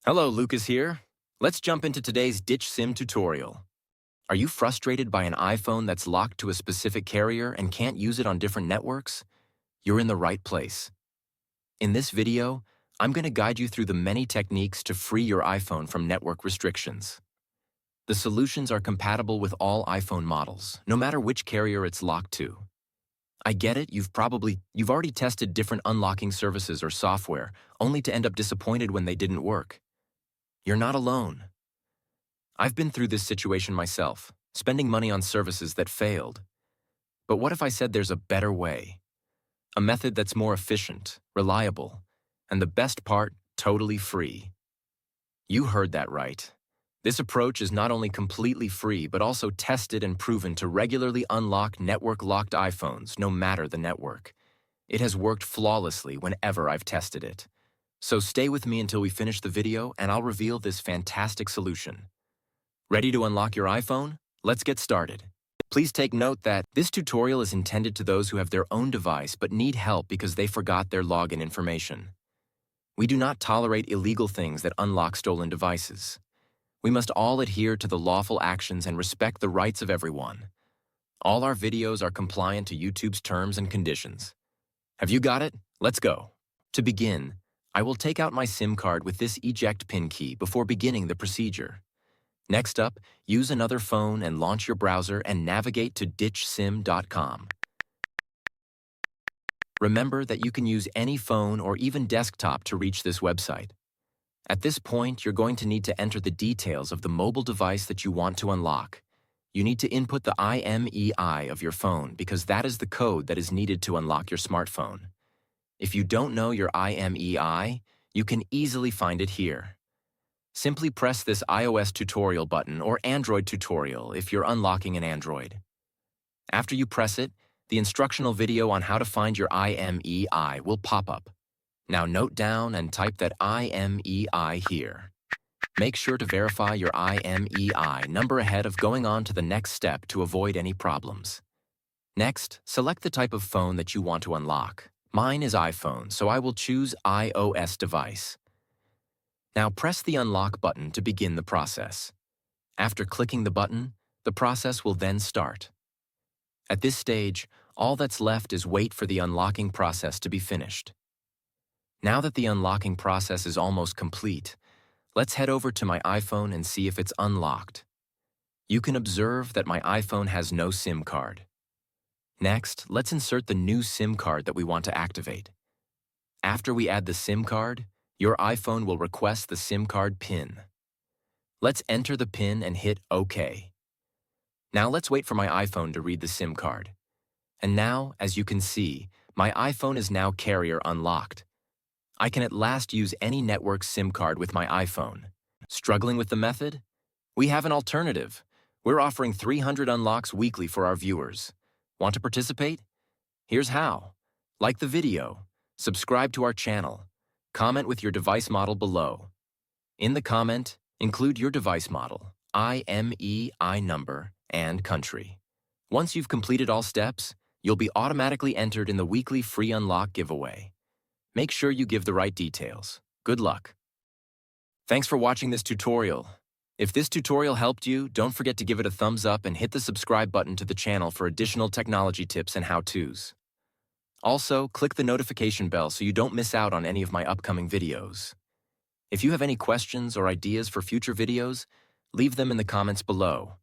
Hello, Lucas here. Let's jump into today's Ditch SIM tutorial. Are you frustrated by an iPhone that's locked to a specific carrier and can't use it on different networks? You're in the right place. In this video, I'm going to guide you through the many techniques to free your iPhone from network restrictions. The solutions are compatible with all iPhone models, no matter which carrier it's locked to. I get it, you've already tested different unlocking services or software, only to end up disappointed when they didn't work. You're not alone. I've been through this situation myself, spending money on services that failed. But what if I said there's a better way? A method that's more efficient, reliable, and the best part, totally free. You heard that right. This approach is not only completely free, but also tested and proven to regularly unlock network-locked iPhones, no matter the network. It has worked flawlessly whenever I've tested it. So stay with me until we finish the video and I'll reveal this fantastic solution. Ready to unlock your iPhone? Let's get started. Please take note that this tutorial is intended to those who have their own device but need help because they forgot their login information. We do not tolerate illegal things that unlock stolen devices. We must all adhere to the lawful actions and respect the rights of everyone. All our videos are compliant to YouTube's terms and conditions. Have you got it? Let's go. To begin, I will take out my SIM card with this eject pin key before beginning the procedure. Next up, use another phone and launch your browser and navigate to ditchsim.com. Remember that you can use any phone or even desktop to reach this website. At this point, you're going to need to enter the details of the mobile device that you want to unlock. You need to input the IMEI of your phone because that is the code that is needed to unlock your smartphone. If you don't know your IMEI, you can easily find it here. Simply press this iOS tutorial button or Android tutorial if you're unlocking an Android. After you press it, the instructional video on how to find your IMEI will pop up. Now note down and type that IMEI here. Make sure to verify your IMEI number ahead of going on to the next step to avoid any problems. Next, select the type of phone that you want to unlock. Mine is iPhone, so I will choose iOS device. Now press the unlock button to begin the process. After clicking the button, the process will then start. At this stage, all that's left is wait for the unlocking process to be finished. Now that the unlocking process is almost complete, let's head over to my iPhone and see if it's unlocked. You can observe that my iPhone has no SIM card. Next, let's insert the new SIM card that we want to activate. After we add the SIM card, your iPhone will request the SIM card PIN. Let's enter the PIN and hit OK. Now let's wait for my iPhone to read the SIM card. And now, as you can see, my iPhone is now carrier unlocked. I can at last use any network SIM card with my iPhone. Struggling with the method? We have an alternative. We're offering 300 unlocks weekly for our viewers. Want to participate? Here's how. Like the video, subscribe to our channel, comment with your device model below. In the comment, include your device model, IMEI number, and country. Once you've completed all steps, you'll be automatically entered in the weekly free unlock giveaway. Make sure you give the right details. Good luck. Thanks for watching this tutorial. If this tutorial helped you, don't forget to give it a thumbs up and hit the subscribe button to the channel for additional technology tips and how-tos. Also, click the notification bell so you don't miss out on any of my upcoming videos. If you have any questions or ideas for future videos, leave them in the comments below.